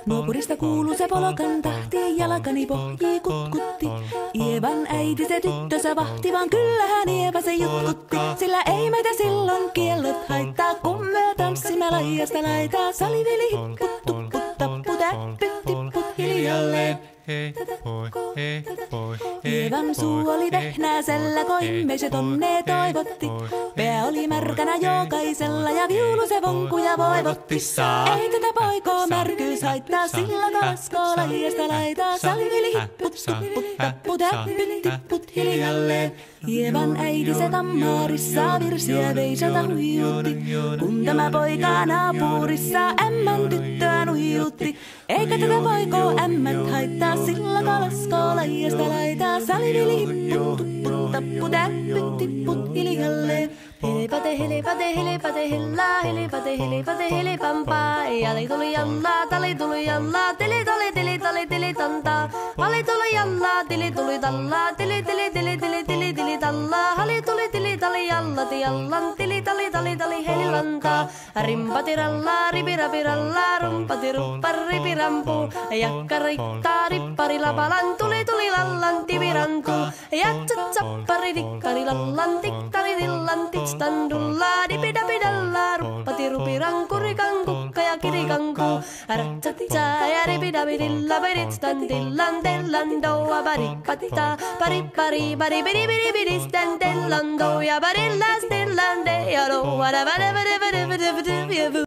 Nuopurista kuuluu se polokan tahti, jalkani pohjii kutkutti. Ievan äiti se tyttönsä vahti, vaan kyllähän Ieva se jutkutti. Sillä ei meitä silloin kiellot haittaa, kun me tanssimme laidasta laitaa. Saliveli hipput, tupput, tapput, äppyt, tipput hiljalleen. Ievan suu oli vehnäisellä, koimme se tonne toivotti. Pää oli märkänä jokaisella ja viulu se vonkuja voivotti. Ei tätä poikoo märkyys haittaa, sillä kalaskoo laidasta laitaa. Saliveli hipput, tupput, tapput, äppyt, tipput hiljalleen. Ievan äiti se tammaarissa virsiä veisata huijuutti. Kun tämä poika naapurissa ämmän tyttöä nuijuutti. Eikä tätä poikoo ämmät haittaa, sillä kalaskoo laidasta laitaa. Saliveli hipput, tupput, tapput, äppyt, tipput hiljalleen. Helipate, helipate, helipate, hellaa, helipate, helipate, helipampaa. Jali tuli jallaa, tali tuli jallaa, tili tuli, tili tuli, tili tantaa. Hali tuli jallaa, tili tuli tallaa, tili tili, tili tili, tili tili tallaa. Hali tuli, tili tali jallati jallan, tili tali, tali tali, helilantaa. Rimpati rallaa, ripirapi rallaa, rumpati ruppar, ripirampu. Jakka riittaa, rippari lapalan, tuli tuli lallan, tivirantu. Jatsat sappari, tikkari lallan, tikkari dillan, standulla dipidapidalla ruppati rupiranku rikanku ja kirikanku ratsatsa ja ripidapidilla beritstandillan dellandoa baripatta paripari baribiribiribiri standellando ja barillas dellande ja roa